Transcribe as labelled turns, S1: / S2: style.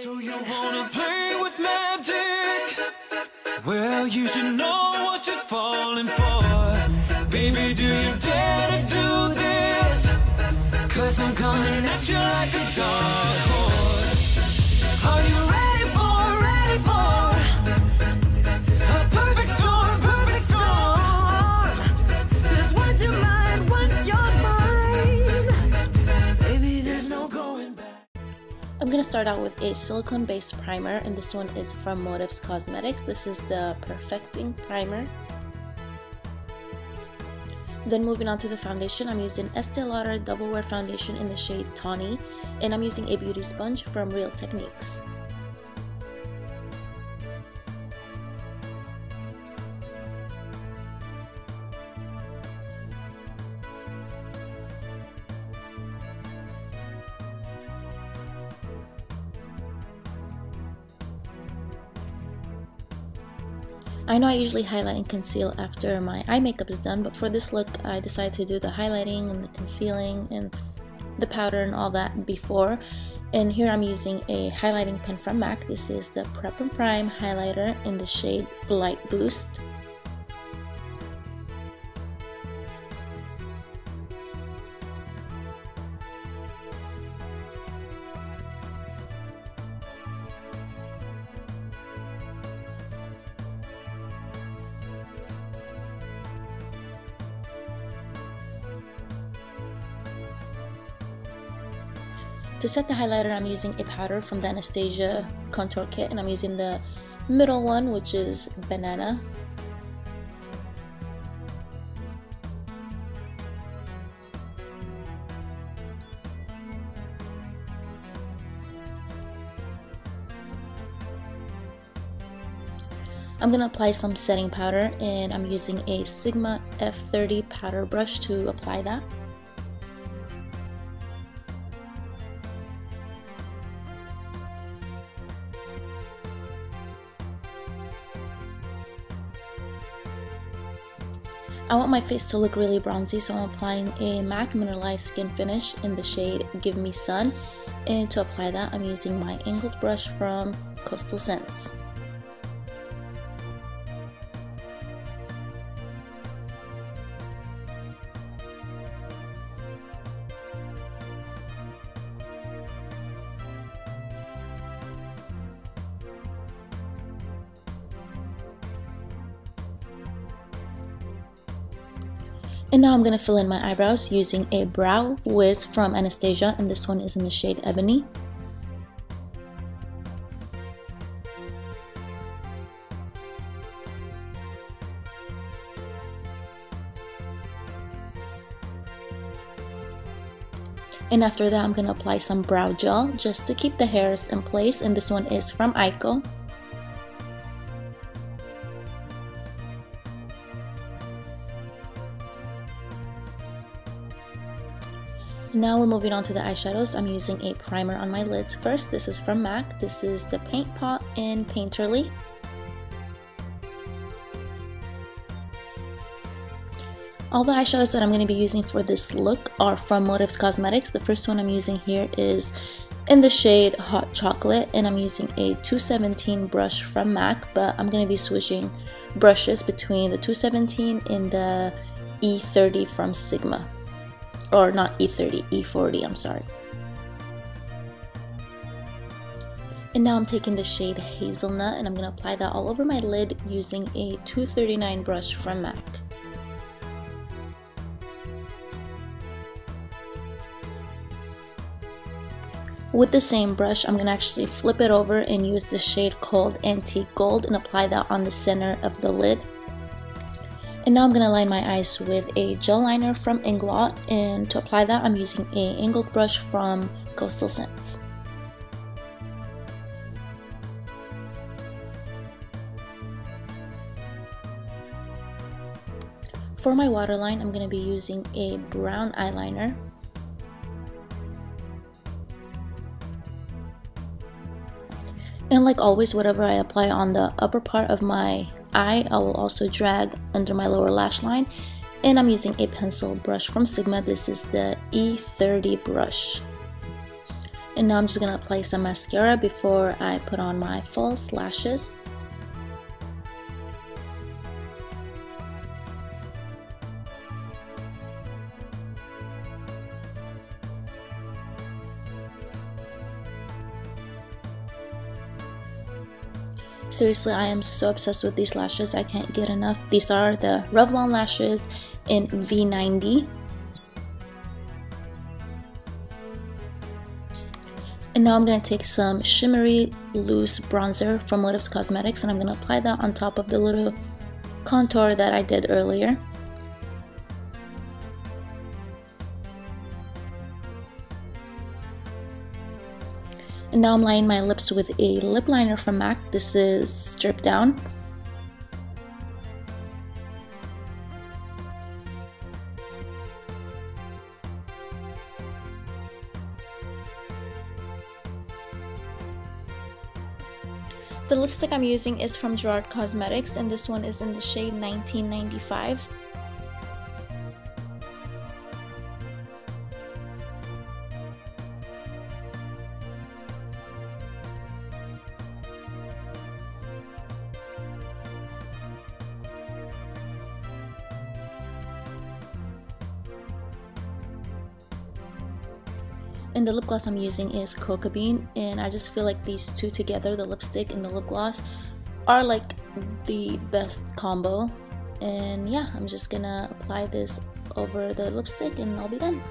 S1: So you wanna play with magic? Well, you should know what you're falling for. Baby, do you dare to do this? 'Cause I'm coming at you like a dark horse. Are you ready for a perfect storm, perfect storm? There's once you're mine, once you're mine. Baby, there's no going back.
S2: I'm gonna start out with a silicone based primer, and this one is from Motives Cosmetics. This is the Perfecting Primer. Then moving on to the foundation, I'm using Estee Lauder Double Wear Foundation in the shade Tawny, and I'm using a beauty sponge from Real Techniques. I know I usually highlight and conceal after my eye makeup is done, but for this look I decided to do the highlighting and the concealing and the powder and all that before. And here I'm using a highlighting pen from MAC. This is the Prep and Prime highlighter in the shade Light Boost. To set the highlighter, I'm using a powder from the Anastasia contour kit, and I'm using the middle one, which is Banana. I'm gonna apply some setting powder, and I'm using a Sigma F30 powder brush to apply that. I want my face to look really bronzy, so I'm applying a MAC Mineralized Skin Finish in the shade Give Me Sun. And to apply that, I'm using my angled brush from Coastal Scents. And now I'm going to fill in my eyebrows using a BrowWiz from Anastasia, and this one is in the shade Ebony. And after that, I'm going to apply some brow gel just to keep the hairs in place, and this one is from Ico. Now we're moving on to the eyeshadows. I'm using a primer on my lids first. This is from MAC. This is the Paintpot in Painterly. All the eyeshadows that I'm going to be using for this look are from Motives Cosmetics. The first one I'm using here is in the shade Hot Chocolate, and I'm using a 217 brush from MAC, but I'm going to be switching brushes between the 217 and the E30 from Sigma. Or not E30, E40, I'm sorry. And now I'm taking the shade Hazelnut, and I'm going to apply that all over my lid using a 239 brush from MAC. With the same brush, I'm going to actually flip it over and use the shade called Antique Gold and apply that on the center of the lid. And now I'm going to line my eyes with a gel liner from Inglot, and to apply that I'm using a angled brush from Coastal Scents. For my waterline, I'm going to be using a brown eyeliner. And like always, whatever I apply on the upper part of my eye, I will also drag under my lower lash line. And I'm using a pencil brush from Sigma. This is the E30 brush. And now I'm just gonna apply some mascara before I put on my false lashes. Seriously, I am so obsessed with these lashes. I can't get enough. These are the Revlon Lashes in V90. And now I'm going to take some shimmery loose bronzer from Beauties Cosmetics, and I'm going to apply that on top of the little contour that I did earlier. And now I'm lining my lips with a lip liner from MAC. This is Stripdown. The lipstick I'm using is from Gerard Cosmetics, and this one is in the shade 1995. And the lip gloss I'm using is Cocoa Bean, and I just feel like these two together, the lipstick and the lip gloss, are like the best combo. And yeah, I'm just gonna apply this over the lipstick and I'll be done.